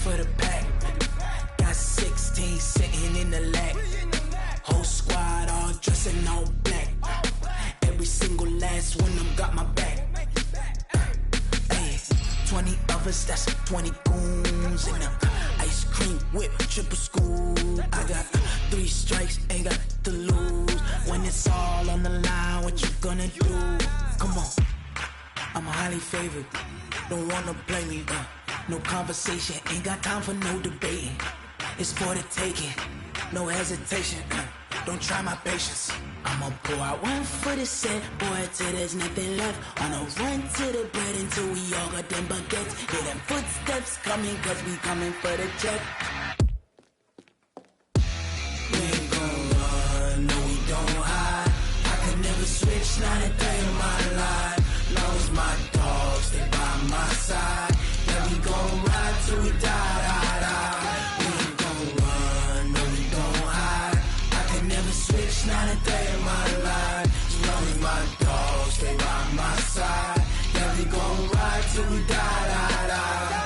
for the pack. Got 16 sitting in the lap. Whole squad all dressed in all black. Every single last one of them got my back. Hey, 20 of us, that's 20 goons in the ice cream whip, triple scoop. I got 3 strikes, ain't got to lose. When it's all on the line, what you gonna do? Come on, I'm highly favored. Don't wanna blame me, no conversation, ain't got time for no debating. It's for the taking, no hesitation, don't try my patience. I'ma pour out one for the set, boy, till there's nothing left. On a run to the bread until we all got them baguettes. Hear them footsteps coming, cause we coming for the check. We ain't gon' run, no we don't hide. I can never switch, not a day in my life. Long as my dogs stay by my side. Yeah, we gon' ride till we die, die, die. We ain't gon' run, no we don't hide. I can never switch, not a day in my life. As long as my dogs stay by my side. Yeah, we gon' ride till we die, die, die.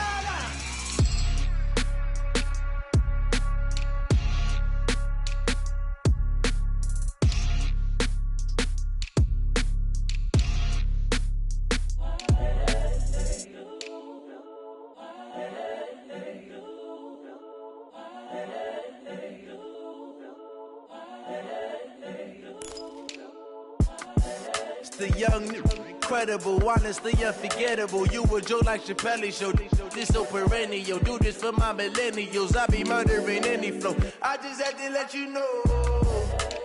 The young, incredible, honestly unforgettable. You a joke like Chappelle show. This so perennial. Do this for my millennials. I be murdering any flow. I just had to let you know.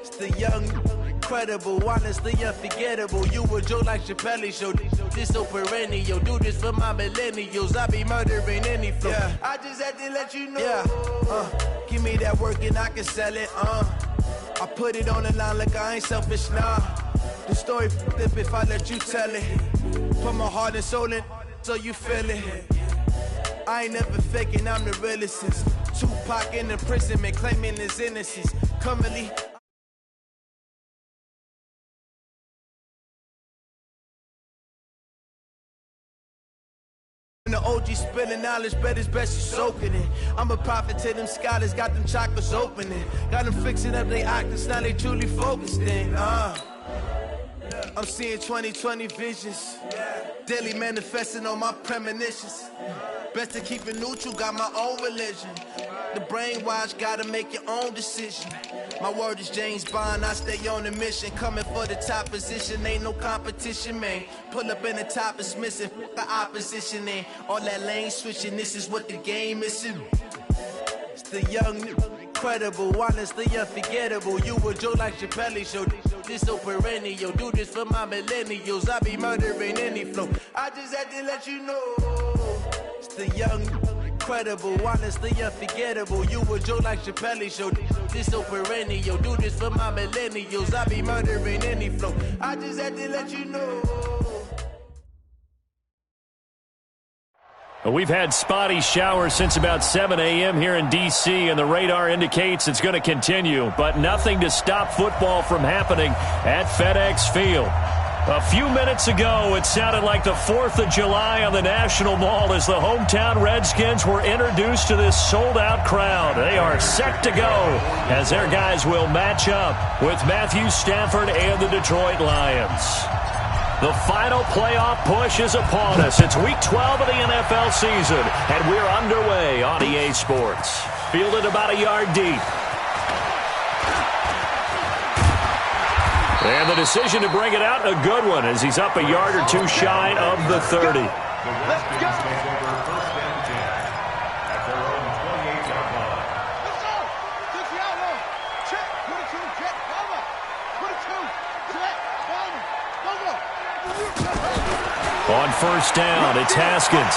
It's the young, incredible, honestly unforgettable. You a joke like Chappelle show. This so perennial. Do this for my millennials. I be murdering any flow. Yeah. I just had to let you know. Yeah. Give me that work and I can sell it. I put it on the line like I ain't selfish, nah. The story flip if I let you tell it. Put my heart and soul in so you feel it. I ain't never faking, I'm the realest since Tupac in the imprisonment, claiming his innocence. Currently the OG spilling knowledge, bet it's best you soaking it. I'm a prophet to them scholars, got them chakras opening. Got them fixing up they octaves, now they truly focused in. I'm seeing 2020 visions, daily manifesting on my premonitions. Best to keep it neutral, got my own religion. The brainwash, gotta make your own decision. My word is James Bond, I stay on the mission. Coming for the top position, ain't no competition, man. Pull up in the top, it's missing, the opposition in. All that lane switching, this is what the game is. It's the young, incredible, honestly unforgettable. You a joke like Chappelle show. This so perennial. Do this for my millennials. I be murdering any flow. I just had to let you know. It's the young, incredible, honestly unforgettable. You a joke like Chappelle show. This so perennial. Do this for my millennials. I be murdering any flow. I just had to let you know. We've had spotty showers since about 7 a.m. here in D.C., and the radar indicates it's going to continue, but nothing to stop football from happening at FedEx Field. A few minutes ago, it sounded like the 4th of July on the National Mall as the hometown Redskins were introduced to this sold-out crowd. They are set to go as their guys will match up with Matthew Stafford and the Detroit Lions. The final playoff push is upon us. It's Week 12 of the NFL season, and we're underway on EA Sports. Fielded about a yard deep. And the decision to bring it out, a good one, as he's up a yard or two shy of the 30. Let's go! On first down, it's Haskins.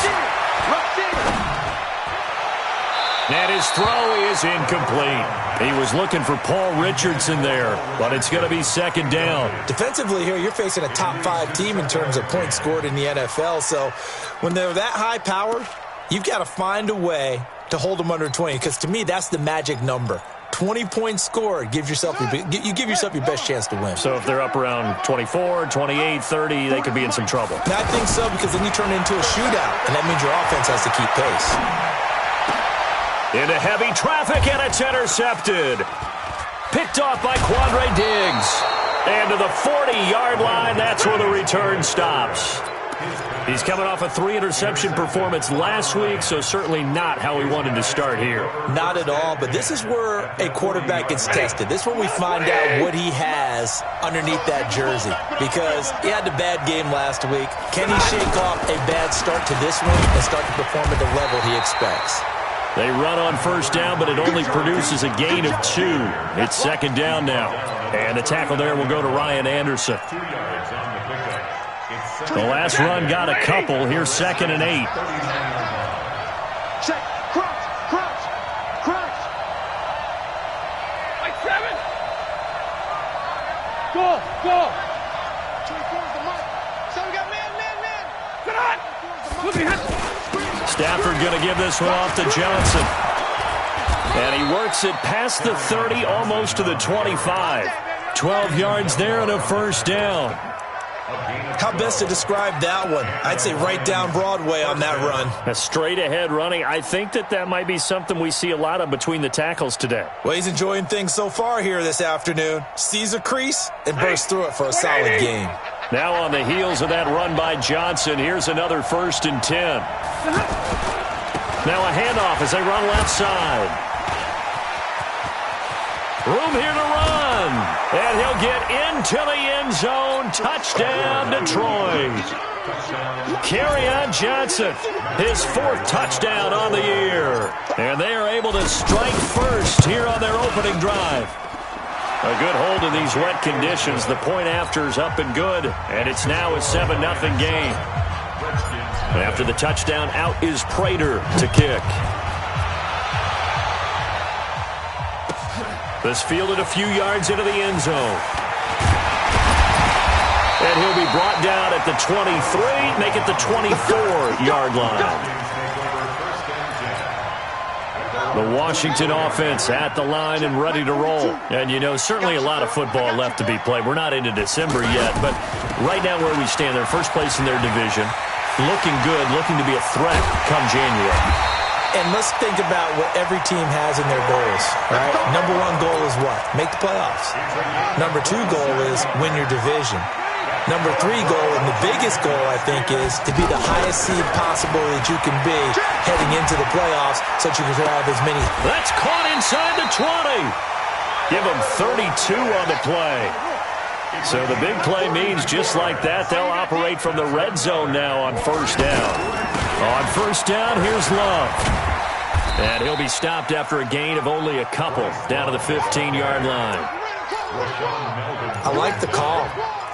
And his throw is incomplete. He was looking for Paul Richardson there, but it's going to be second down. Defensively here, you're facing a top-5 team in terms of points scored in the NFL, so when they're that high-powered, you've got to find a way to hold them under 20, because to me, that's the magic number. 20 points scored, you give yourself your best chance to win. So if they're up around 24, 28, 30, they could be in some trouble. I think so, because then you turn it into a shootout, and that means your offense has to keep pace. Into heavy traffic, and it's intercepted. Picked off by Quandre Diggs. And to the 40-yard line, that's where the return stops. He's coming off a 3-interception performance last week, so certainly not how he wanted to start here. Not at all, but this is where a quarterback gets tested. This is where we find out what he has underneath that jersey, because he had a bad game last week. Can he shake off a bad start to this one and start to perform at the level he expects? They run on first down, but it only produces a gain of 2. It's second down now. And the tackle there will go to Ryan Anderson. The last run got a couple. Here's 2nd and 8. Check. Crouch. Like 7. Go. So we got man. Good on. Stafford going to give this one off to Johnson. And he works it past the 30, almost to the 25. 12 yards there and a first down. How best to describe that one? I'd say right down Broadway on that run. A straight-ahead running. I think that might be something we see a lot of between the tackles today. Well, he's enjoying things so far here this afternoon. Sees a crease and bursts through it for a solid game. Now on the heels of that run by Johnson, here's another 1st and 10. Now a handoff as they run left side. Room here to run. And he'll get into the end zone. Touchdown, Detroit. Kerryon Johnson, his 4th touchdown on the year. And they are able to strike first here on their opening drive. A good hold in these wet conditions. The point after is up and good. And it's now a 7-0 game. After the touchdown, out is Prater to kick. This fielded a few yards into the end zone. And he'll be brought down at the 23, make it the 24-yard line. The Washington offense at the line and ready to roll. And, you know, certainly a lot of football left to be played. We're not into December yet, but right now where we stand, they're first place in their division. Looking good, looking to be a threat come January. And let's think about what every team has in their goals, right? Number 1 goal is what? Make the playoffs. Number 2 goal is win your division. Number 3 goal, and the biggest goal, I think, is to be the highest seed possible that you can be heading into the playoffs so that you can have as many. That's caught inside the 20. Give them 32 on the play. So the big play means just like that, they'll operate from the red zone now on first down. On first down, here's Love. And he'll be stopped after a gain of only a couple down to the 15-yard line. I like the call.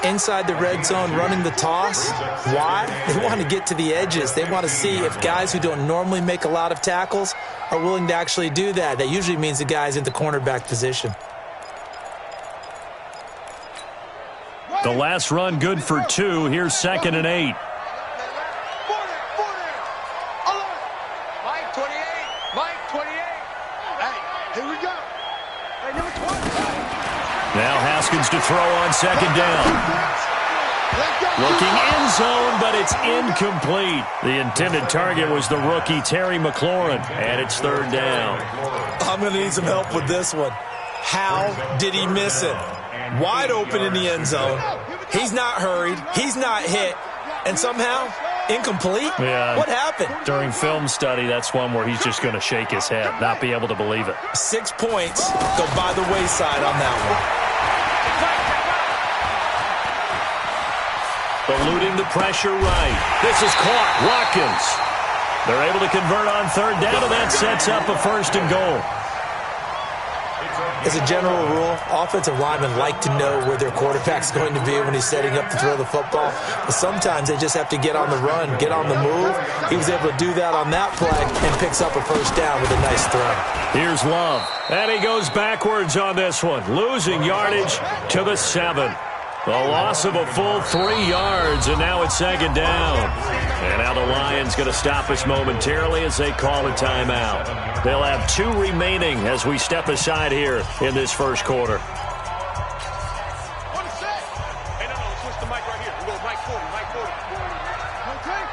Inside the red zone, running the toss. Why? They want to get to the edges. They want to see if guys who don't normally make a lot of tackles are willing to actually do that. That usually means the guy's in the cornerback position. The last run good for 2. Here's 2nd and 8. Mike 28. Hey, here we go. Hey, number 20. Now Haskins to throw on 2nd down. Looking end zone, but it's incomplete. The intended target was the rookie Terry McLaurin, and it's 3rd down. I'm going to need some help with this one. How did he miss it? Wide open in the end zone. He's not hurried. He's not hit. And somehow, incomplete? Yeah. What happened? During film study, that's one where he's just going to shake his head, not be able to believe it. 6 points go by the wayside on that one. Eluding the pressure right. This is caught. Watkins. They're able to convert on 3rd down, and that sets up a 1st and goal. As a general rule, offensive linemen like to know where their quarterback's going to be when he's setting up to throw the football. But sometimes they just have to get on the run, get on the move. He was able to do that on that play and picks up a 1st down with a nice throw. Here's Love. And he goes backwards on this one, losing yardage to the 7. The loss of a full 3 yards, and now it's 2nd down. And now the Lions going to stop us momentarily as they call a timeout. They'll have 2 remaining as we step aside here in this first quarter. Hey, no, switch the mic right here. We go mic 40. Okay?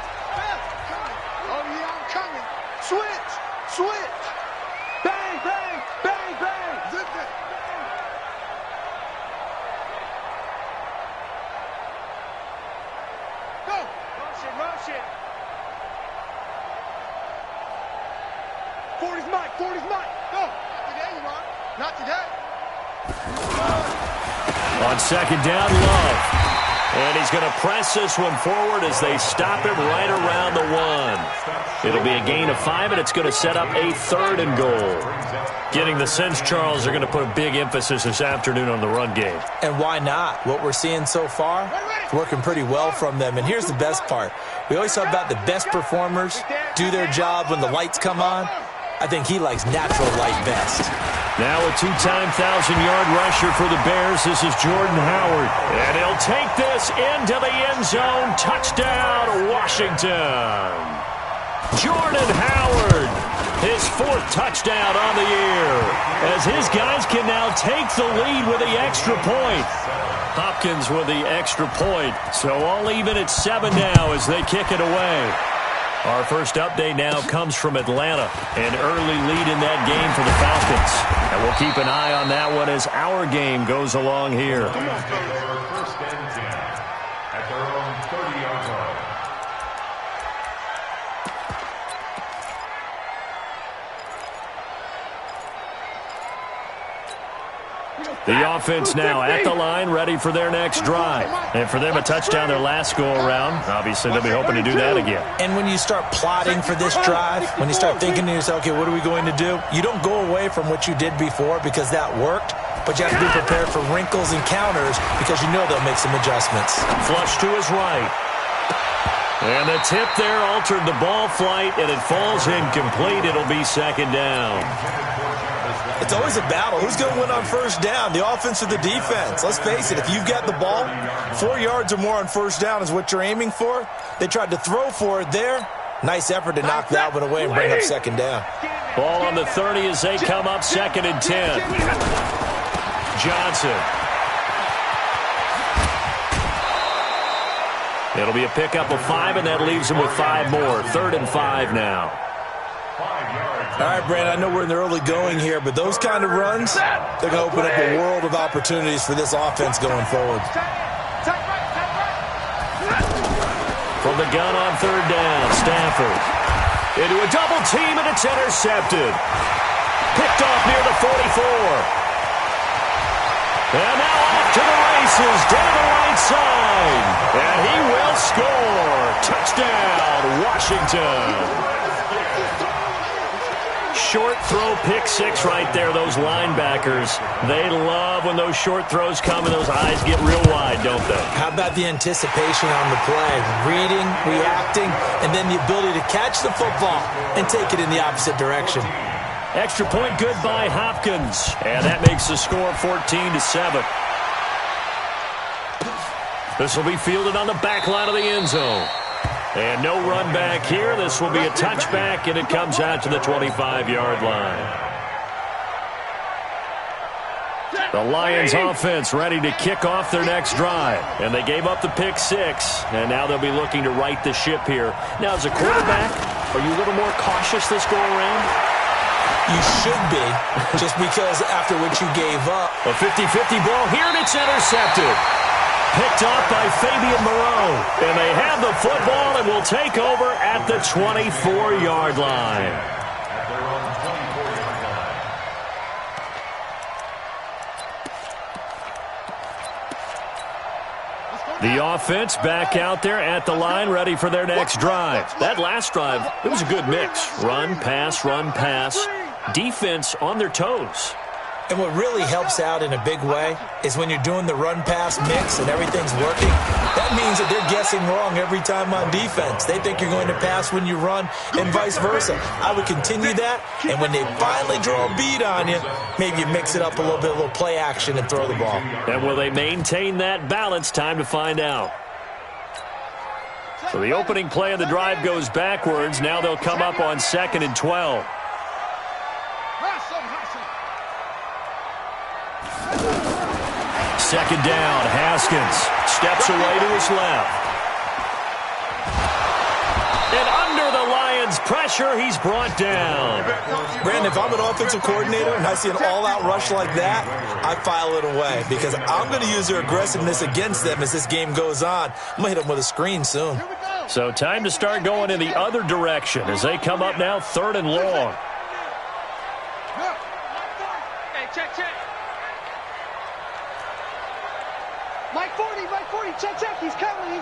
Oh, yeah, I'm coming. Switch. 40's mine. 40's mine. Go. Not today, Ron. Not today. On second down, Love. And he's going to press this one forward as they stop him right around the 1. It'll be a gain of 5, and it's going to set up a 3rd and goal. Getting the sense, Charles, they're going to put a big emphasis this afternoon on the run game. And why not? What we're seeing so far is working pretty well from them. And here's the best part. We always talk about the best performers do their job when the lights come on. I think he likes natural light best. Now a 2-time 1,000-yard rusher for the Bears. This is Jordan Howard. And he'll take this into the end zone. Touchdown, Washington. Jordan Howard, his 4th touchdown on the year, as his guys can now take the lead with the extra point. Hopkins with the extra point. So all even at 7 now as they kick it away. Our first update now comes from Atlanta. An early lead in that game for the Falcons. And we'll keep an eye on that one as our game goes along here. First and 10 at their own 30-yard line. The offense now at the line, ready for their next drive. And for them, a touchdown their last go-around. Obviously, they'll be hoping to do that again. And when you start plotting for this drive, when you start thinking to yourself, okay, what are we going to do? You don't go away from what you did before because that worked, but you have to be prepared for wrinkles and counters because you know they'll make some adjustments. Flush to his right. And the tip there altered the ball flight, and it falls incomplete. It'll be second down. It's always a battle. Who's going to win on first down, the offense or the defense? Let's face it, if you've got the ball, 4 yards or more on first down is what you're aiming for. They tried to throw for it there. Nice effort to knock that one away and bring up second down. Ball on the 30 as they come up 2nd and 10. Johnson. It'll be a pickup of 5, and that leaves him with 5 more. 3rd and 5 now. All right, Brandon, I know we're in the early going here, but those kind of runs, they're going to open up a world of opportunities for this offense going forward. From the gun on 3rd down, Stafford. Into a double team, and it's intercepted. Picked off near the 44. And now off to the races, down the right side. And he will score. Touchdown, Washington. Short throw, pick 6 right there. Those linebackers, they love when those short throws come and those eyes get real wide, don't they? How about the anticipation on the play? Reading, reacting, and then the ability to catch the football and take it in the opposite direction. Extra point good by Hopkins. And that makes the score 14-7. This will be fielded on the back line of the end zone. And no run back here. This will be a touchback, and it comes out to the 25-yard line. The Lions offense ready to kick off their next drive. And they gave up the pick 6, and now they'll be looking to right the ship here. Now, as a quarterback, are you a little more cautious this go-around? You should be, just because after what you gave up. A 50-50 ball here, and it's intercepted. Picked off by Fabian Moreau. And they have the football and will take over at the 24-yard line. The offense back out there at the line, ready for their next drive. That last drive, it was a good mix. Run, pass, defense on their toes. And what really helps out in a big way is when you're doing the run-pass mix and everything's working, that means that they're guessing wrong every time on defense. They think you're going to pass when you run and vice versa. I would continue that, and when they finally draw a beat on you, maybe you mix it up a little bit, a little play action and throw the ball. And will they maintain that balance? Time to find out. So the opening play of the drive goes backwards. Now they'll come up on 2nd and 12. Second down, Haskins steps away to his left. And under the Lions' pressure, he's brought down. Brandon, if I'm an offensive coordinator and I see an all-out rush like that, I file it away because I'm going to use their aggressiveness against them as this game goes on. I'm going to hit them with a screen soon. So time to start going in the other direction as they come up now 3rd and long. check, check. Mike 40, check, he's coming.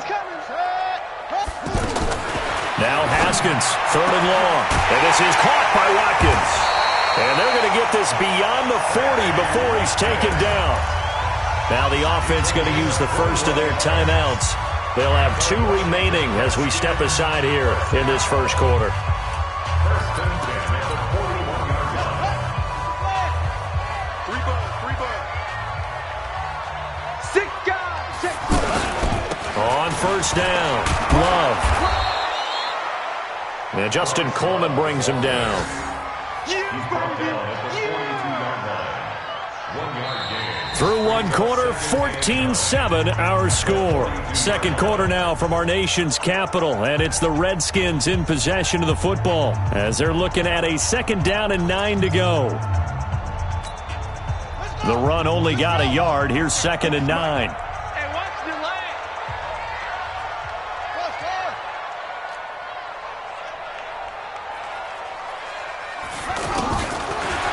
Now Haskins, 3rd and long. And this is caught by Watkins. And they're going to get this beyond the 40 before he's taken down. Now the offense going to use the first of their timeouts. They'll have 2 remaining as we step aside here in this first quarter. On first down, Love. And Justin Coleman brings him down. Through one quarter, 14-7 our score. Second quarter now from our nation's capital, and it's the Redskins in possession of the football as they're looking at a 2nd down and 9 to go. The run only got a yard. Here's 2nd and 9.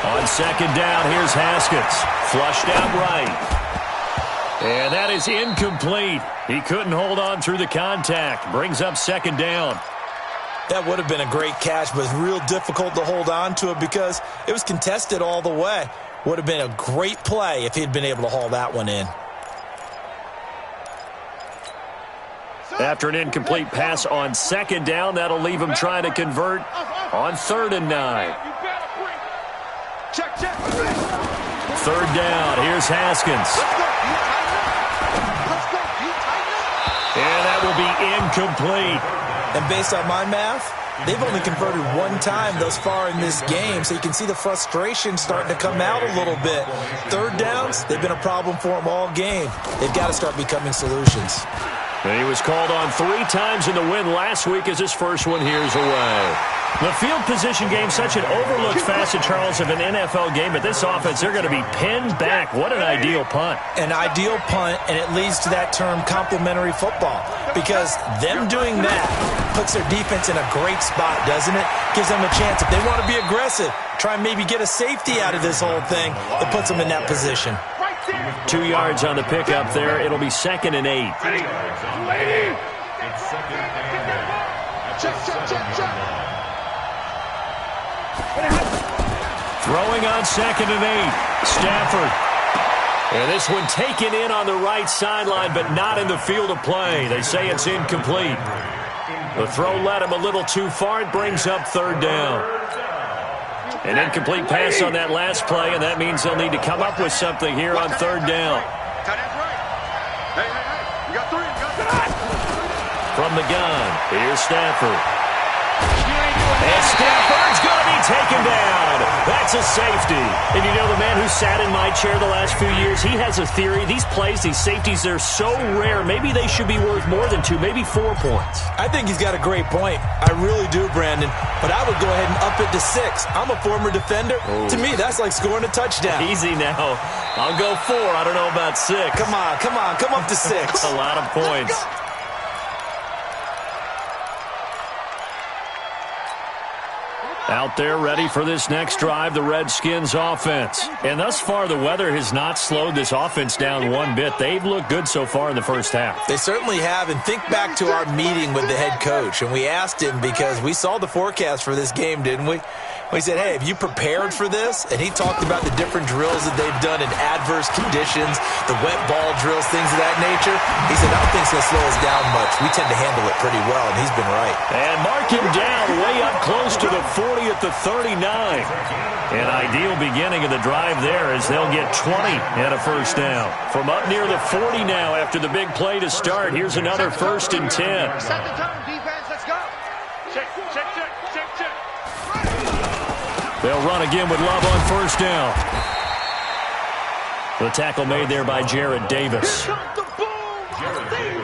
On 2nd down, here's Haskins. Flushed out right. And that is incomplete. He couldn't hold on through the contact. Brings up 2nd down. That would have been a great catch, but it's real difficult to hold on to it because it was contested all the way. Would have been a great play if he'd been able to haul that one in. After an incomplete pass on 2nd down, that'll leave him trying to convert on 3rd and 9. Check. 3rd down, here's Haskins. And that will be incomplete. And based on my math, they've only converted 1 time thus far in this game, so you can see the frustration starting to come out a little bit. 3rd downs, they've been a problem for them all game. They've got to start becoming solutions. And he was called on 3 times in the win last week as his first one here's away. The field position game, such an overlooked facet, Charles, of an NFL game. But this offense, they're going to be pinned back. What an ideal punt. An ideal punt, and it leads to that term complementary football. Because them doing that puts their defense in a great spot, doesn't it? Gives them a chance. If they want to be aggressive, try and maybe get a safety out of this whole thing, it puts them in that position. 2 yards on the pickup there. It'll be 2nd and 8. Check. Throwing on 2nd and 8. Stafford. And this one taken in on the right sideline, but not in the field of play. They say it's incomplete. The throw led him a little too far. It brings up 3rd down. An incomplete pass on that last play, and that means they'll need to come up with something here on 3rd down. Hey, you got 3. From the gun, here's Stafford. And Stafford's going to be taken down. That's a safety. And you know, the man who sat in my chair the last few years, he has a theory. These plays, these safeties, they're so rare. Maybe they should be worth more than 2, maybe 4 points. I think he's got a great point. I really do, Brandon. But I would go ahead and up it to 6. I'm a former defender. Ooh. To me, that's like scoring a touchdown. Easy now. I'll go 4. I don't know about 6. Come on. Come up to 6. A lot of points. Out there ready for this next drive, the Redskins offense. And thus far, the weather has not slowed this offense down one bit. They've looked good so far in the first half. They certainly have. And think back to our meeting with the head coach. And we asked him because we saw the forecast for this game, didn't we? We said, hey, have you prepared for this? And he talked about the different drills that they've done in adverse conditions, the wet ball drills, things of that nature. He said, I don't think it's going to slow us down much. We tend to handle it pretty well, and he's been right. And mark him down way up close to the 40 at the 39. An ideal beginning of the drive there as they'll get 20 and a first down. From up near the 40 now after the big play to start, here's another 1st and 10. Set the tone, defense, let's go. Check. They'll run again with Love on 1st down. The tackle made there by Jarrad Davis.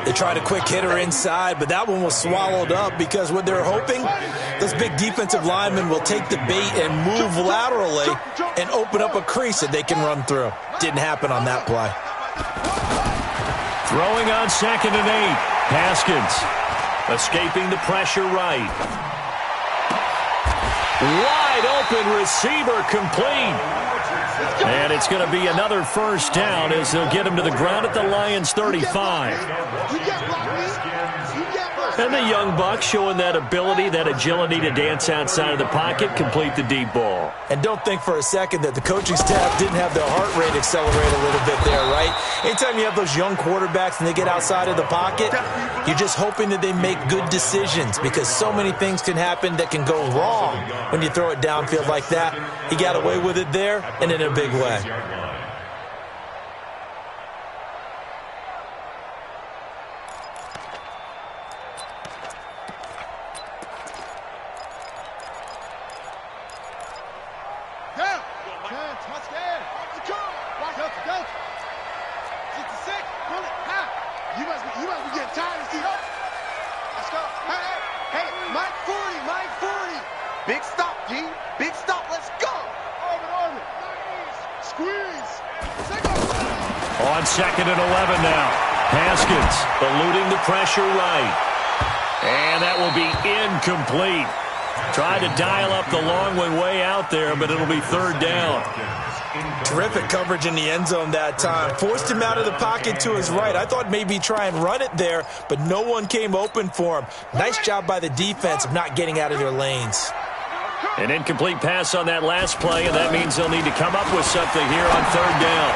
They tried a quick hitter inside, but that one was swallowed up because what they're hoping, those big defensive linemen will take the bait and move laterally and open up a crease that they can run through. Didn't happen on that play. Throwing on 2nd and 8. Haskins escaping the pressure right. Wide open receiver complete. And it's going to be another first down as they'll get him to the ground at the Lions' 35. And the young buck showing that ability, that agility to dance outside of the pocket, complete the deep ball. And don't think for a second that the coaching staff didn't have their heart rate accelerate a little bit there, right? Anytime you have those young quarterbacks and they get outside of the pocket, you're just hoping that they make good decisions because so many things can happen that can go wrong when you throw it downfield like that. He got away with it there and in a big way. On 2nd and 11 now. Haskins eluding the pressure right. And that will be incomplete. Tried to dial up the long one way out there, but it'll be 3rd down. Terrific coverage in the end zone that time. Forced him out of the pocket to his right. I thought maybe try and run it there, but no one came open for him. Nice job by the defense of not getting out of their lanes. An incomplete pass on that last play, and that means they'll need to come up with something here on 3rd down.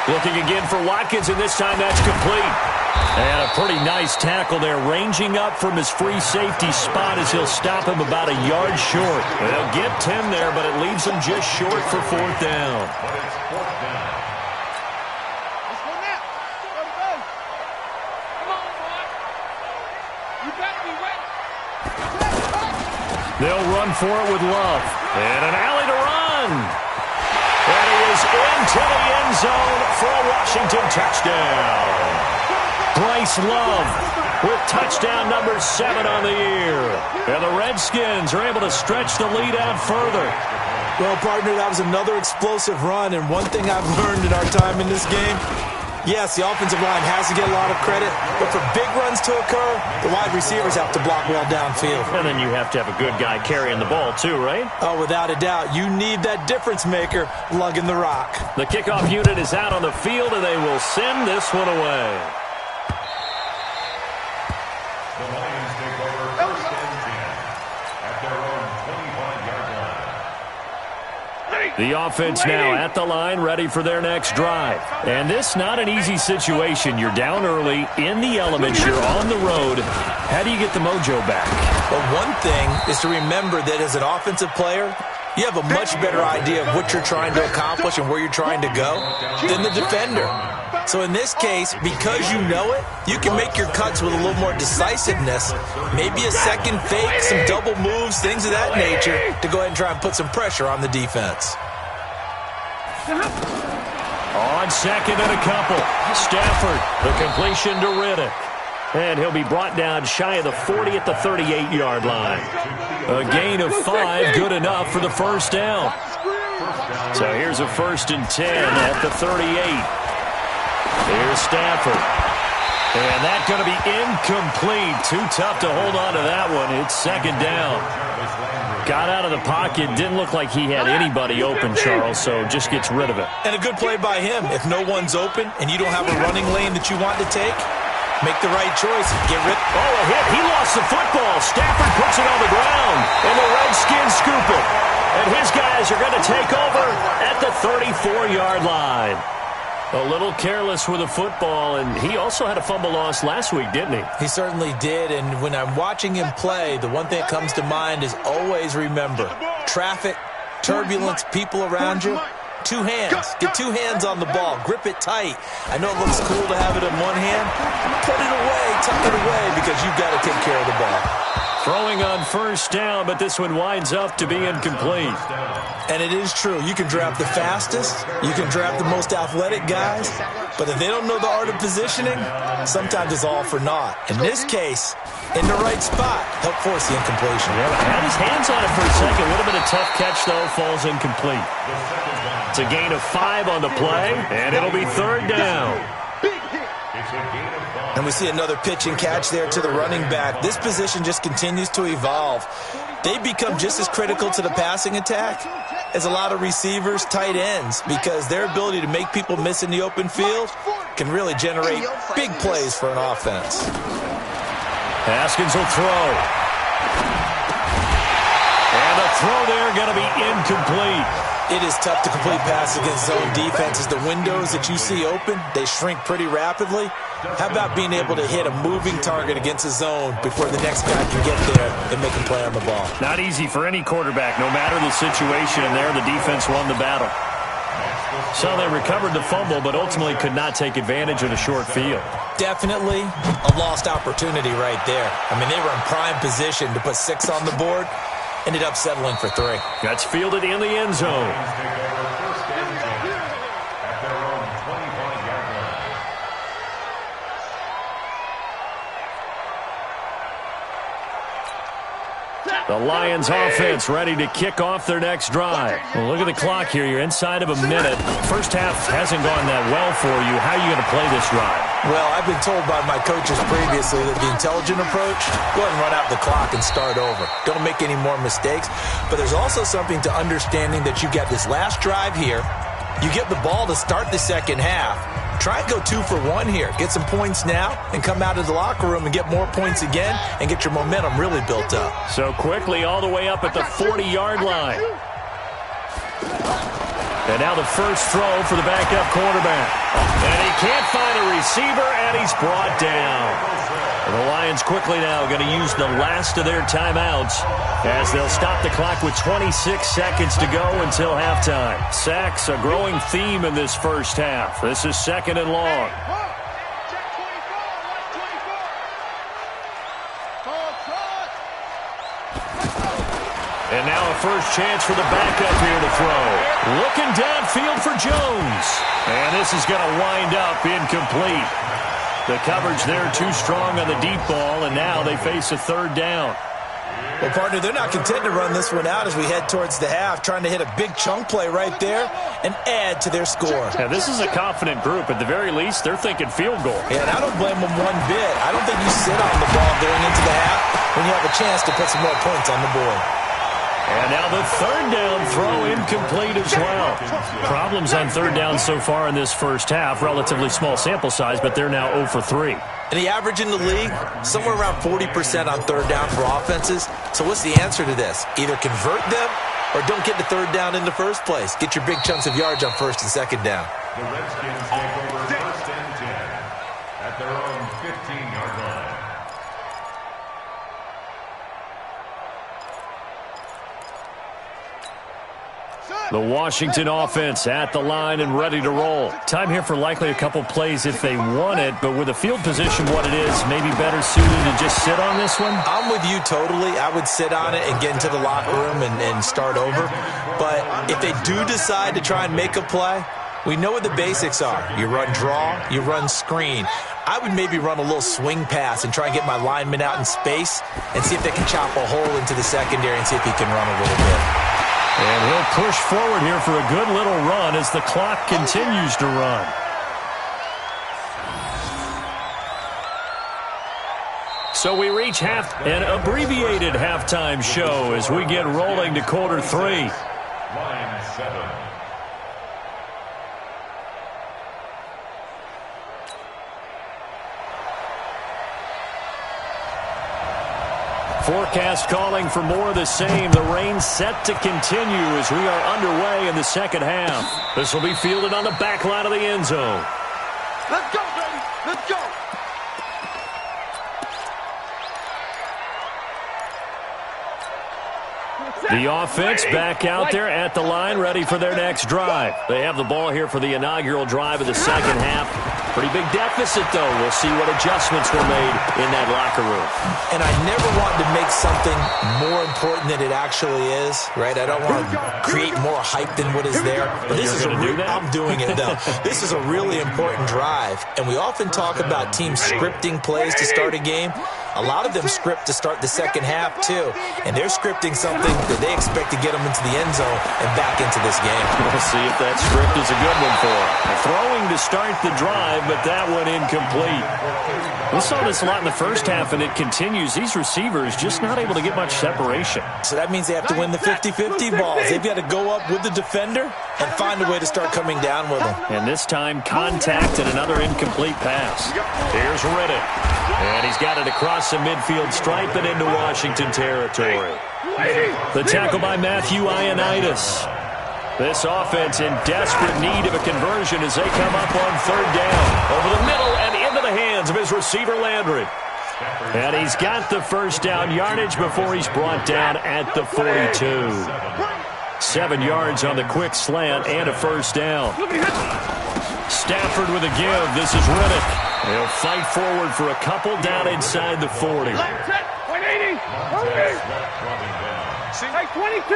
Looking again for Watkins, and this time that's complete. And a pretty nice tackle there, ranging up from his free safety spot as he'll stop him about a yard short. They'll get 10 there, but it leaves him just short for 4th down. They'll run for it with Love. And an alley to run. And he is into the end zone for a Washington touchdown. Bryce Love with touchdown number 7 on the year. And the Redskins are able to stretch the lead out further. Well, partner, that was another explosive run. And one thing I've learned in our time in this game, yes, the offensive line has to get a lot of credit, but for big runs to occur, the wide receivers have to block well downfield. And then you have to have a good guy carrying the ball too, right? Oh, without a doubt. You need that difference maker lugging the rock. The kickoff unit is out on the field, and they will send this one away. The Lions take over 1st and 10 at their own 25-yard line. The offense now at the line, ready for their next drive. And this not an easy situation. You're down early, in the elements, you're on the road. How do you get the mojo back? Well, one thing is to remember that as an offensive player, you have a much better idea of what you're trying to accomplish and where you're trying to go than the defender. So in this case, because you know it, you can make your cuts with a little more decisiveness, maybe a second fake, some double moves, things of that nature, to go ahead and try and put some pressure on the defense. On 2nd and a couple, Stafford, the completion to Riddick. And he'll be brought down shy of the 40 at the 38-yard line. A gain of 5, good enough for the 1st down. So here's a 1st and 10 at the 38. Here's Stafford. And that's going to be incomplete. Too tough to hold on to that one. It's 2nd down. Got out of the pocket. Didn't look like he had anybody open, Charles, so just gets rid of it. And a good play by him. If no one's open and you don't have a running lane that you want to take, make the right choice. Get rid. Oh, a hit. He lost the football. Stafford puts it on the ground, and the Redskins scoop it. And his guys are going to take over at the 34-yard line. A little careless with the football, and he also had a fumble loss last week, didn't he? He certainly did, and when I'm watching him play, the one thing that comes to mind is always remember, traffic, turbulence, people around you, 2 hands. Get 2 hands on the ball. Grip it tight. I know it looks cool to have it in one hand. Put it away, tuck it away, because you've got to take care of the ball. Throwing on 1st down, but this one winds up to be incomplete. And it is true. You can draft the fastest. You can draft the most athletic guys. But if they don't know the art of positioning, sometimes it's all for naught. In this case, in the right spot, help force the incompletion. Yeah, had his hands on it for a second. Would have been a tough catch, though. Falls incomplete. It's a gain of 5 on the play, and it'll be 3rd down. And we see another pitch and catch there to the running back. This position just continues to evolve. They become just as critical to the passing attack is a lot of receivers, tight ends, because their ability to make people miss in the open field can really generate big plays for an offense. Haskins will throw. And the throw there going to be incomplete. It is tough to complete pass against zone defenses. The windows that you see open, they shrink pretty rapidly. How about being able to hit a moving target against a zone before the next guy can get there and make a play on the ball? Not easy for any quarterback, no matter the situation, and there the defense won the battle. So they recovered the fumble, but ultimately could not take advantage of the short field. Definitely a lost opportunity right there. I mean, they were in prime position to put 6 on the board. Ended up settling for 3. That's fielded in the end zone. The Lions offense ready to kick off their next drive. Well, look at the clock here. You're inside of a minute. First half hasn't gone that well for you. How are you going to play this drive? Well, I've been told by my coaches previously that the intelligent approach, go ahead and run out the clock and start over. Don't make any more mistakes. But there's also something to understanding that you got this last drive here. You get the ball to start the second half. Try and go 2 for 1 here. Get some points now and come out of the locker room and get more points again and get your momentum really built up. So quickly all the way up at the 40-yard line. And now the first throw for the backup quarterback. And he can't find a receiver, and he's brought down. And the Lions quickly now going to use the last of their timeouts as they'll stop the clock with 26 seconds to go until halftime. Sacks, a growing theme in this first half. This is 2nd and long. And now a first chance for the backup here to throw. Looking downfield for Jones. And this is going to wind up incomplete. The coverage there too strong on the deep ball, and now they face a 3rd down. Well, partner, they're not content to run this one out as we head towards the half, trying to hit a big chunk play right there and add to their score. Yeah, this is a confident group. At the very least, they're thinking field goal. Yeah, and I don't blame them one bit. I don't think you sit on the ball going into the half when you have a chance to put some more points on the board. And now the 3rd down throw incomplete as well. Problems on 3rd down so far in this first half. Relatively small sample size, but they're now 0 for 3. And the average in the league, somewhere around 40% on 3rd down for offenses. So what's the answer to this? Either convert them or don't get the 3rd down in the first place. Get your big chunks of yards on 1st and 2nd down. The Redskins take over 1st and 10 at their own 15-yard line. The Washington offense at the line and ready to roll. Time here for likely a couple plays if they want it, but with the field position what it is, maybe better suited to just sit on this one? I'm with you totally. I would sit on it and get into the locker room and start over. But if they do decide to try and make a play, we know what the basics are. You run draw, you run screen. I would maybe run a little swing pass and try and get my lineman out in space and see if they can chop a hole into the secondary and see if he can run a little bit. And he'll push forward here for a good little run as the clock continues to run. So we reach an abbreviated halftime show as we get rolling to quarter 3. Line 7. Forecast calling for more of the same. The rain set to continue as we are underway in the second half. This will be fielded on the back line of the end zone. Let's go, baby. Let's go. The offense back out there at the line, ready for their next drive. They have the ball here for the inaugural drive of the second half. Pretty big deficit, though. We'll see what adjustments were made in that locker room. And I never want to make something more important than it actually is, right? I don't want to create more hype than what is there. But this is I'm doing it, though. This is a really important drive. And we often talk about teams scripting plays to start a game. A lot of them script to start the second half, too. And they're scripting something that's They expect to get them into the end zone and back into this game. We'll see if that script is a good one for him. Throwing to start the drive, but that one incomplete. We saw this a lot in the first half, and it continues. These receivers just not able to get much separation. So that means they have to win the 50-50 balls. They've got to go up with the defender and find a way to start coming down with them. And this time, contact and another incomplete pass. Here's Riddick. And he's got it across the midfield stripe and into Washington territory. The tackle by Matthew Ioannidis. This offense in desperate need of a conversion as they come up on third down. Over the middle and into the hands of his receiver, Landry. And he's got the first down yardage before he's brought down at the 42. 7 yards on the quick slant and a first down. Stafford with a give. This is Riddick. He'll fight forward for a couple down inside the 40. 22.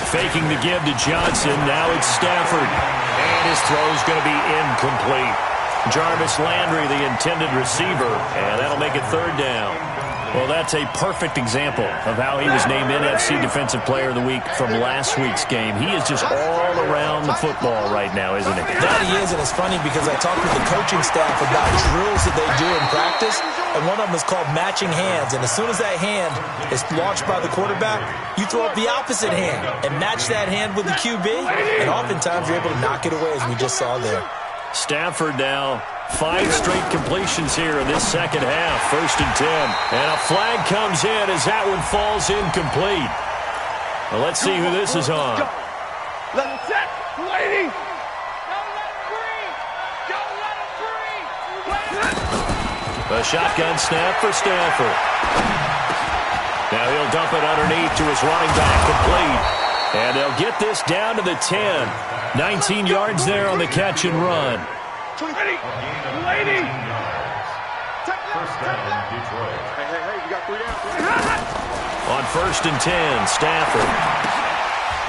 Faking the give to Johnson. Now it's Stafford. And his throw's going to be incomplete. Jarvis Landry, the intended receiver, and that'll make it third down. Well, that's a perfect example of how he was named NFC Defensive Player of the Week from last week's game. He is just all around the football right now, isn't he? That he is, and it's funny because I talked with the coaching staff about drills that they do in practice, and one of them is called matching hands. And as soon as that hand is launched by the quarterback, you throw up the opposite hand and match that hand with the QB, and oftentimes you're able to knock it away, as we just saw there. Stafford now 5 straight completions here in this second half. 1st and 10. And a flag comes in as that one falls incomplete. Well, let's see who this is on. Let him set. Lady. Don't let him free. Don't let him free. A shotgun snap for Stafford. Now he'll dump it underneath to his running back, complete. And they'll get this down to the 10. 19 yards there on the catch and run. Lady. First down, Detroit. Hey, you got 3 down. On 1st and 10, Stafford.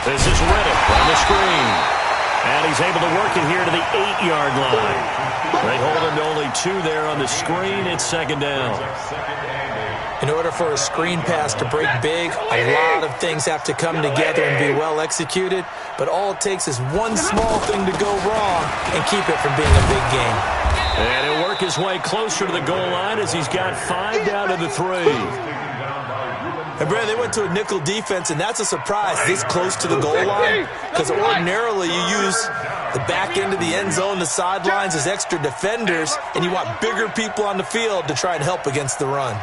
This is Riddick on the screen. And he's able to work it here to the 8-yard line. They hold him to only 2 there on the screen. It's 2nd down. In order for a screen pass to break big, a lot of things have to come together and be well executed. But all it takes is one small thing to go wrong and keep it from being a big game. And he'll work his way closer to the goal line as he's got 5 down to the 3. And, Brad, they went to a nickel defense, and that's a surprise this close to the goal line. Because ordinarily you use the back end of the end zone, the sidelines as extra defenders, and you want bigger people on the field to try and help against the run.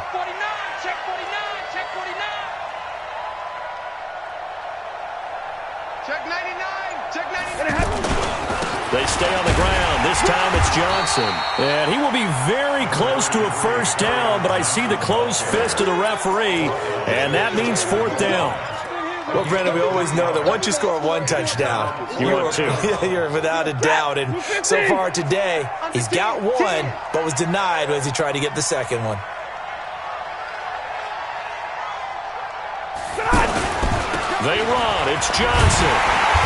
They stay on the ground. This time it's Johnson. And he will be very close to a first down, but I see the closed fist of the referee, and that means 4th down. Well, Brandon, we always know that once you score 1 touchdown, you're without a doubt. And so far today, he's got 1, but was denied as he tried to get the second one. They run. It's Johnson.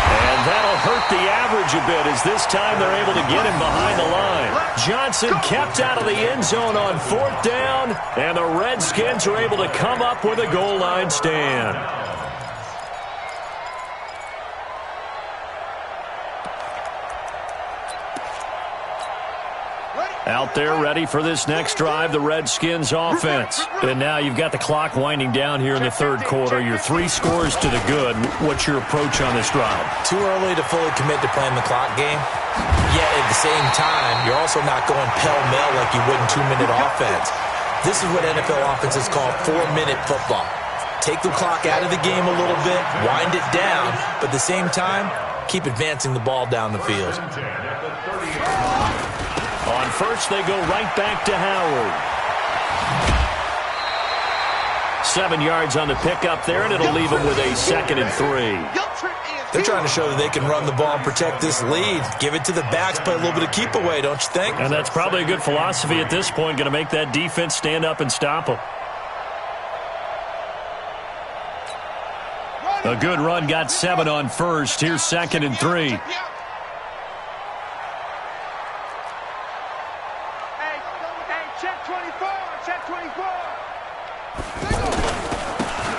And that'll hurt the average a bit as this time they're able to get him behind the line. Johnson kept out of the end zone on 4th down, and the Redskins are able to come up with a goal line stand. Out there ready for this next drive, the Redskins offense. And now you've got the clock winding down here in the 3rd quarter. Your 3 scores to the good. What's your approach on this drive? Too early to fully commit to playing the clock game. Yet at the same time, you're also not going pell-mell like you would in 2-minute offense. This is what NFL offenses call 4-minute football. Take the clock out of the game a little bit, wind it down, but at the same time, keep advancing the ball down the field. On first, they go right back to Howard. 7 yards on the pickup there, and it'll leave them with a 2nd and 3. They're trying to show that they can run the ball and protect this lead. Give it to the backs, play a little bit of keep away, don't you think? And that's probably a good philosophy at this point, going to make that defense stand up and stop them. A good run, got 7 on first. Here's 2nd and 3.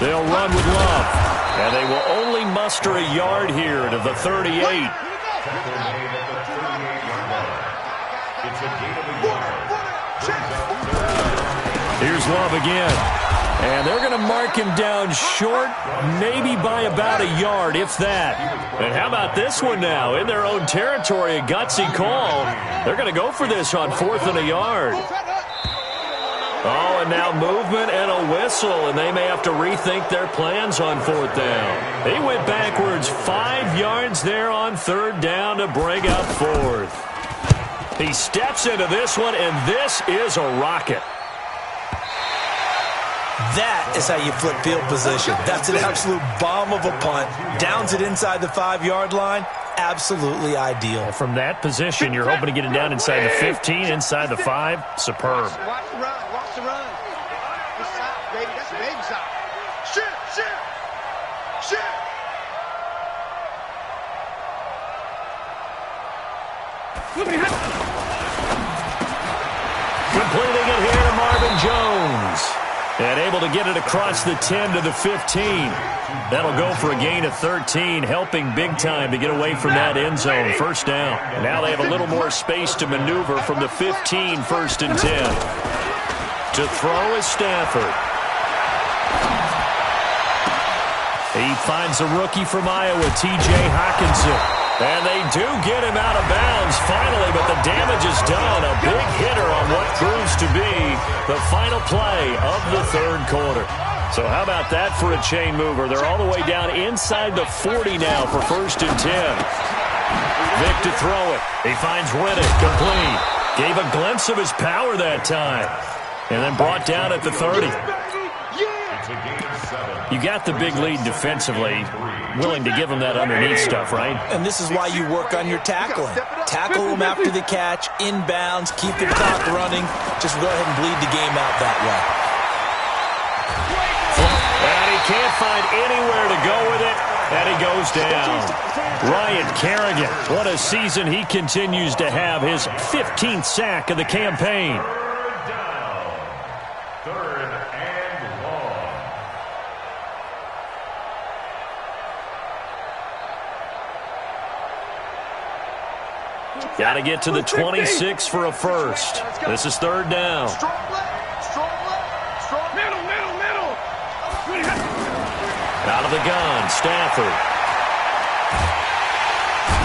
They'll run with Love. And they will only muster a yard here to the 38. Here's Love again. And they're going to mark him down short, maybe by about a yard, if that. And how about this one now? In their own territory, a gutsy call. They're going to go for this on 4th and a yard. Oh, and now movement and a whistle, and they may have to rethink their plans on 4th down. They went backwards 5 yards there on 3rd down to bring up 4th. He steps into this one, and this is a rocket. That is how you flip field position. That's an absolute bomb of a punt. Downs it inside the 5-yard line. Absolutely ideal. From that position, you're hoping to get it down inside the 15, inside the 5. Superb. Watch the run. Watch the run. This side, baby. That's the baby side. Shit. Completing it here to Marvin Jones. And able to get it across the 10 to the 15. That'll go for a gain of 13, helping big time to get away from that end zone. 1st down. Now they have a little more space to maneuver from the 15, 1st and 10. To throw is Stafford. He finds a rookie from Iowa, T.J. Hockenson. And they do get him out of bounds finally, but the damage is done. A big hitter on what proves to be the final play of the 3rd quarter. So how about that for a chain mover? They're all the way down inside the 40 now for 1st and 10. Vick to throw it. He finds Riddick complete. Gave a glimpse of his power that time. And then brought down at the 30. You got the big lead defensively. Willing to give him that underneath stuff, right? And this is why you work on your tackling. Tackle him after the catch, inbounds, keep the clock running. Just go ahead and bleed the game out that way. And he can't find anywhere to go with it, and he goes down. Ryan Kerrigan, what a season he continues to have. His 15th sack of the campaign. Got to get to the 26 for a first. This is 3rd down. Strong left. Middle. Out of the gun, Stafford.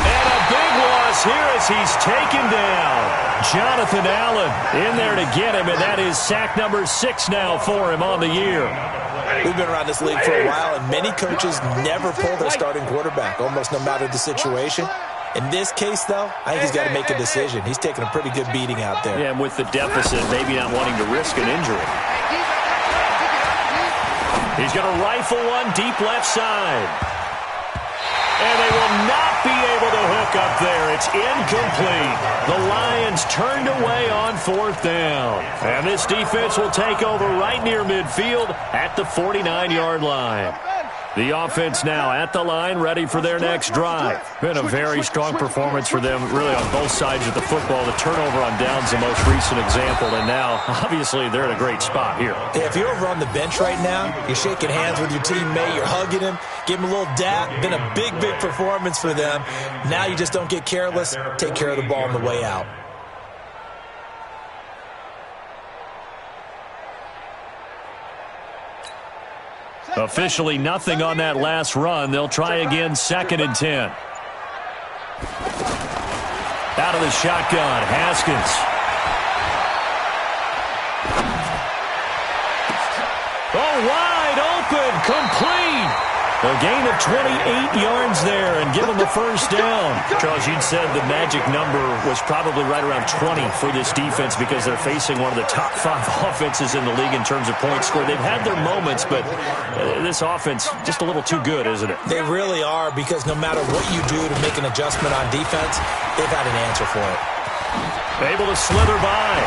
And a big loss here as he's taken down. Jonathan Allen in there to get him, and that is sack number 6 now for him on the year. We've been around this league for a while, and many coaches never pull their starting quarterback, almost no matter the situation. In this case, though, I think he's got to make a decision. He's taking a pretty good beating out there. Yeah, and with the deficit, maybe not wanting to risk an injury. He's going to rifle one deep left side. And they will not be able to hook up there. It's incomplete. The Lions turned away on 4th down. And this defense will take over right near midfield at the 49-yard line. The offense now at the line, ready for their next drive. Been a very strong performance for them, really on both sides of the football. The turnover on downs, the most recent example, and now, obviously, they're in a great spot here. Yeah, if you're over on the bench right now, you're shaking hands with your teammate, you're hugging him, give him a little dap. Been a big performance for them. Now you just don't get careless. Take care of the ball on the way out. Officially nothing on that last run. They'll try again, 2nd and 10. Out of the shotgun, Haskins. Oh, wide open, complete. A gain of 28 yards there and give them a 1st down. Charles, you'd said the magic number was probably right around 20 for this defense because they're facing one of the top 5 offenses in the league in terms of points scored. They've had their moments, but this offense just a little too good, isn't it? They really are, because no matter what you do to make an adjustment on defense, they've had an answer for it. Able to slither by.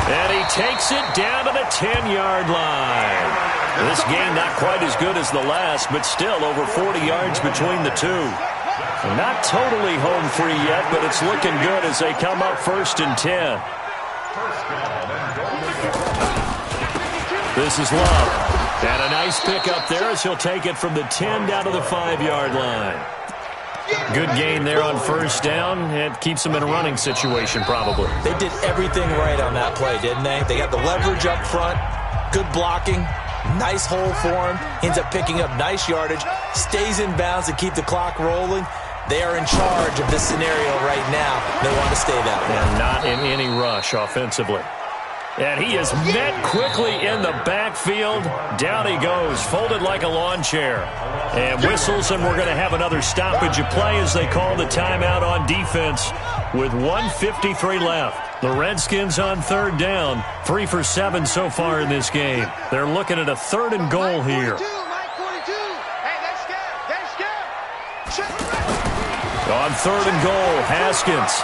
And he takes it down to the 10-yard line. This game not quite as good as the last, but still over 40 yards between the two. Not totally home free yet, but it's looking good as they come up 1st and 10. This is Love. And a nice pickup there as he'll take it from the 10 down to the 5-yard line. Good gain there on first down. It keeps them in a running situation probably. They did everything right on that play, didn't they? They got the leverage up front, good blocking, nice hole for him. Ends up picking up nice yardage, stays in bounds to keep the clock rolling. They are in charge of this scenario right now. They want to stay that way. And not in any rush offensively. And he is met quickly in the backfield. Down he goes, folded like a lawn chair. And whistles, and we're going to have another stoppage of play as they call the timeout on defense with 1:53 left. The Redskins on third down, 3 for 7 so far in this game. They're looking at a 3rd and goal here. On 3rd and goal, Haskins.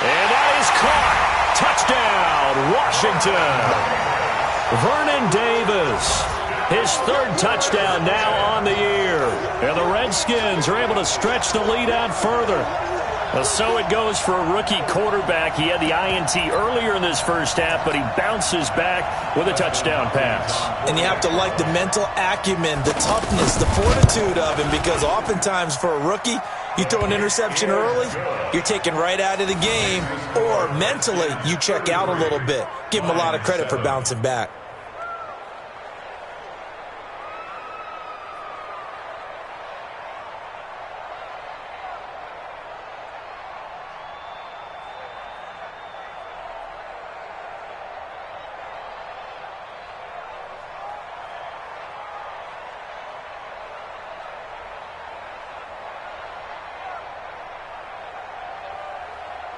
And that is caught. Touchdown, Washington. Vernon Davis, his 3rd touchdown now on the year. And the Redskins are able to stretch the lead out further. So it goes for a rookie quarterback. He had the INT earlier in this first half, but he bounces back with a touchdown pass. And you have to like the mental acumen, the toughness, the fortitude of him, because oftentimes for a rookie, you throw an interception early, you're taken right out of the game, or mentally you check out a little bit. Give him a lot of credit for bouncing back.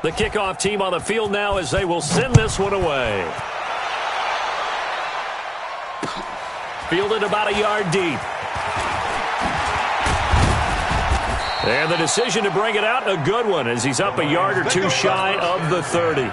The kickoff team on the field now as they will send this one away. Fielded about a yard deep. And the decision to bring it out, a good one, as he's up a yard or two shy of the 30.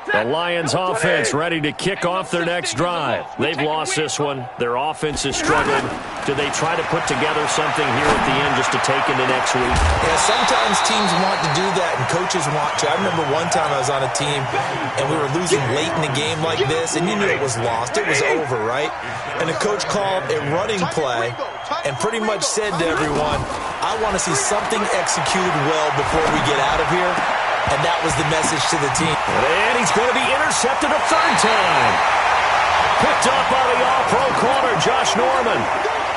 The Lions offense ready to kick off their next drive. They've lost this one. Their offense is struggling. Do they try to put together something here at the end just to take into next week? Yeah, sometimes teams want to do that and coaches want to. I remember one time I was on a team and we were losing late in the game like this, and you knew it was lost. It was over, right? And the coach called a running play and pretty much said to everyone, I want to see something executed well before we get out of here. And that was the message to the team. And he's going to be intercepted a 3rd time. Picked up by the all-pro corner, Josh Norman.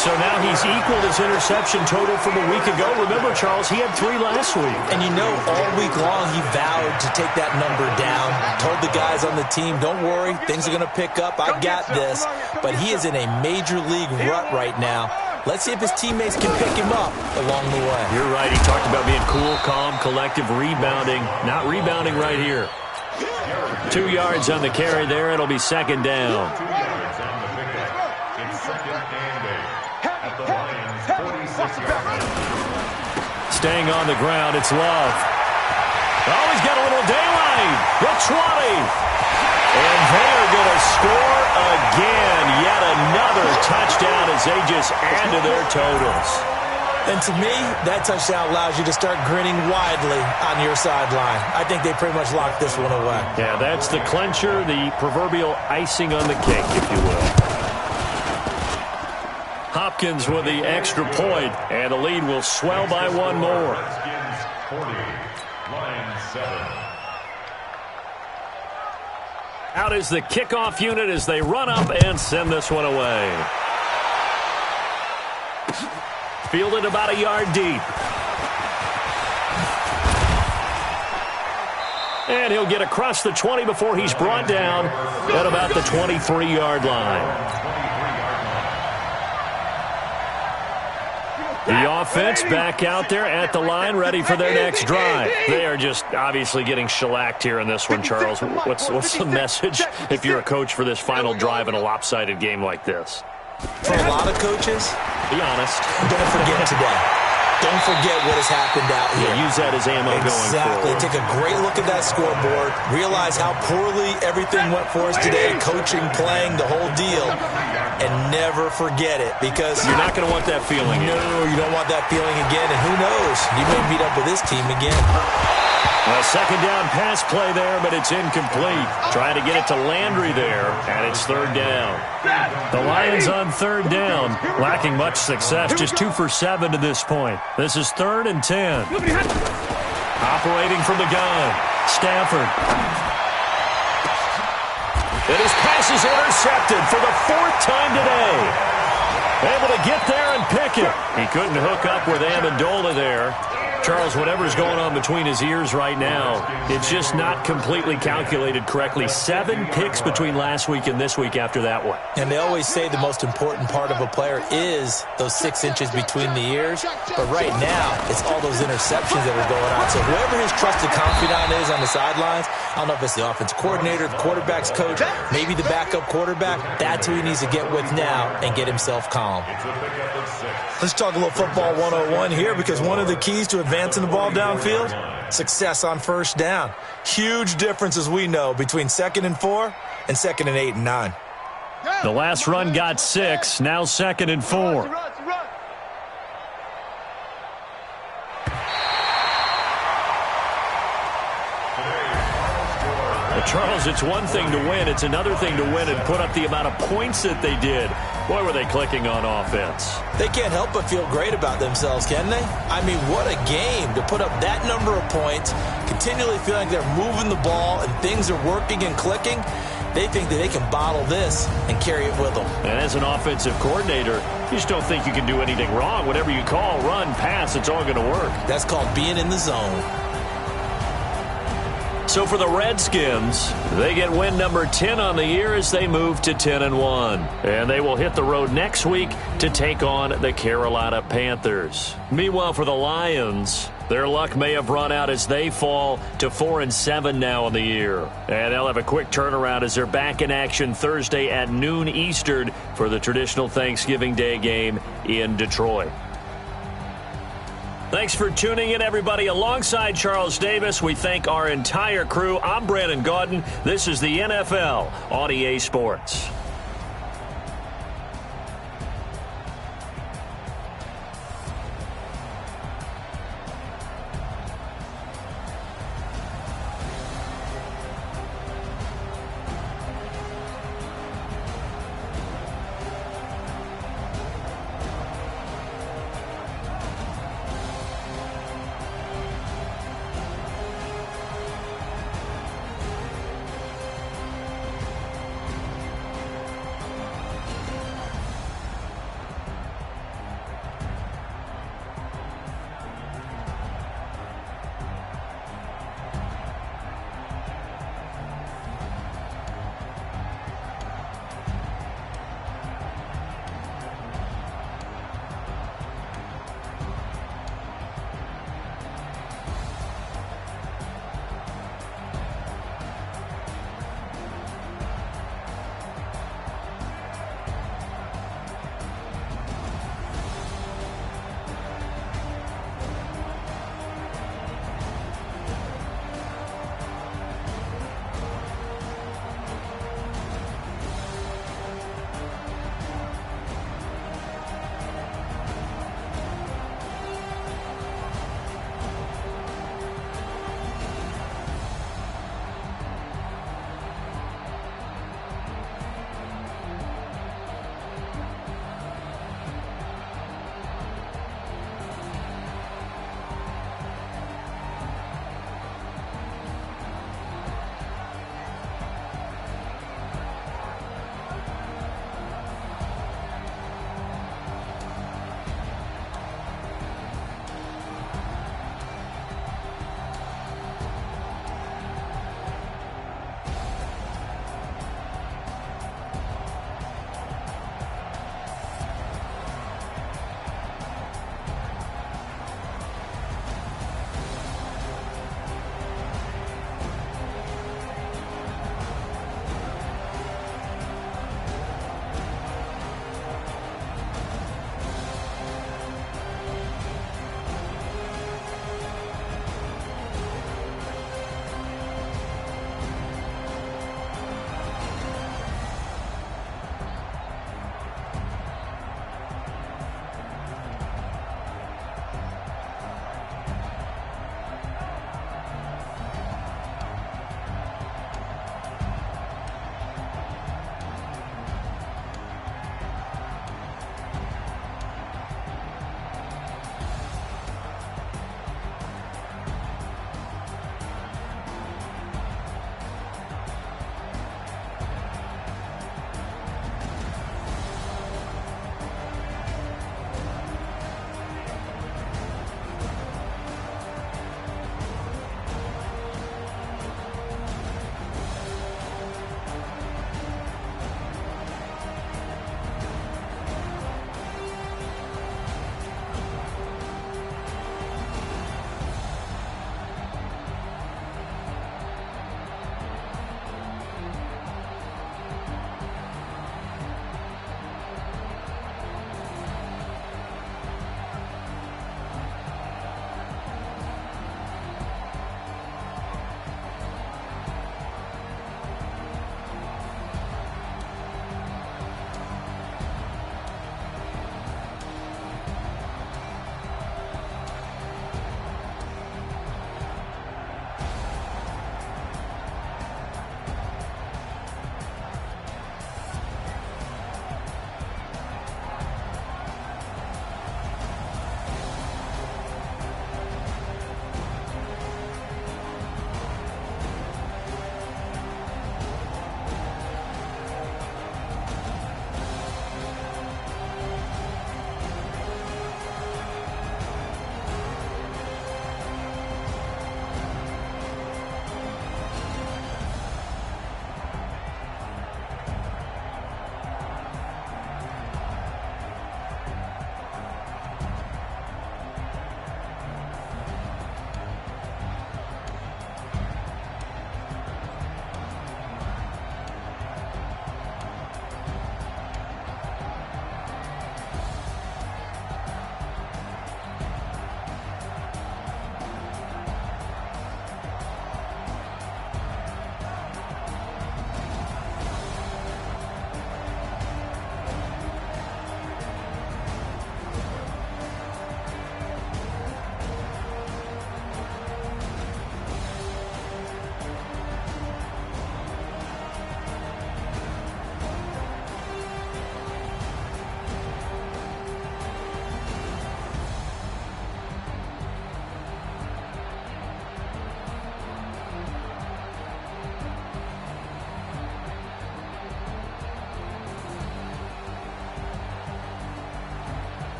So now he's equaled his interception total from a week ago. Remember, Charles, he had 3 last week. And you know, all week long he vowed to take that number down. Told the guys on the team, don't worry, things are going to pick up. I've got this. But he is in a major league rut right now. Let's see if his teammates can pick him up along the way. You're right. He talked about being cool, calm, collective, rebounding. Not rebounding right here. 2 yards on the carry there. It'll be 2nd down. 2 yards on the pickup. It's 2nd and 8 at the Lions' 46-yard line. Staying on the ground, it's Love. Oh, he's got a little daylight. The 20. And they are going to score again. Yet another touchdown as they just add to their totals. And to me, that touchdown allows you to start grinning widely on your sideline. I think they pretty much locked this one away. Yeah, that's the clincher, the proverbial icing on the cake, if you will. Hopkins with the extra point, and the lead will swell by 1 more. Redskins 40, Lions 7. Out is the kickoff unit as they run up and send this one away. Fielded about a yard deep. And he'll get across the 20 before he's brought down at about the 23-yard line. The offense back out there at the line, ready for their next drive. They are just obviously getting shellacked here in this one, Charles. What's the message if you're a coach for this final drive in a lopsided game like this? For a lot of coaches, be honest. don't forget today. Don't forget what has happened out here. Yeah, use that as ammo going forward. Exactly. Take a great look at that scoreboard. Realize how poorly everything went for us today, coaching, playing, the whole deal. And never forget it, because you're not going to want that feeling again. No, you don't want that feeling again. And who knows? You may meet up with this team again. A second down pass play there, but it's incomplete. Trying to get it to Landry there, and it's third down. The Lions on third down, lacking much success, just 2 for 7 to this point. This is 3rd and 10. Operating from the gun, Stafford. And his pass is intercepted for the 4th time today. Able to get there and pick it. He couldn't hook up with Amendola there. Charles, whatever's going on between his ears right now, it's just not completely calculated correctly. 7 picks between last week and this week after that one. And they always say the most important part of a player is those 6 inches between the ears. But right now, it's all those interceptions that are going on. So whoever his trusted confidant is on the sidelines, I don't know if it's the offense coordinator, the quarterback's coach, maybe the backup quarterback, that's who he needs to get with now and get himself calm. Let's talk a little football 101 here, because one of the keys to advancing the ball downfield, success on first down. Huge difference, as we know, between 2nd and 4 and 2nd and 8 and 9. The last run got 6, now 2nd and 4. Charles, it's one thing to win. It's another thing to win and put up the amount of points that they did. Boy, were they clicking on offense. They can't help but feel great about themselves, can they? I mean, what a game to put up that number of points, continually feeling like they're moving the ball and things are working and clicking. They think that they can bottle this and carry it with them. And as an offensive coordinator, you just don't think you can do anything wrong. Whatever you call, run, pass, it's all going to work. That's called being in the zone. So for the Redskins, they get win number 10 on the year as they move to 10-1. And they will hit the road next week to take on the Carolina Panthers. Meanwhile, for the Lions, their luck may have run out as they fall to 4-7 now on the year. And they'll have a quick turnaround as they're back in action Thursday at noon Eastern for the traditional Thanksgiving Day game in Detroit. Thanks for tuning in, everybody. Alongside Charles Davis, we thank our entire crew. I'm Brandon Gaudin. This is the NFL on EA Sports.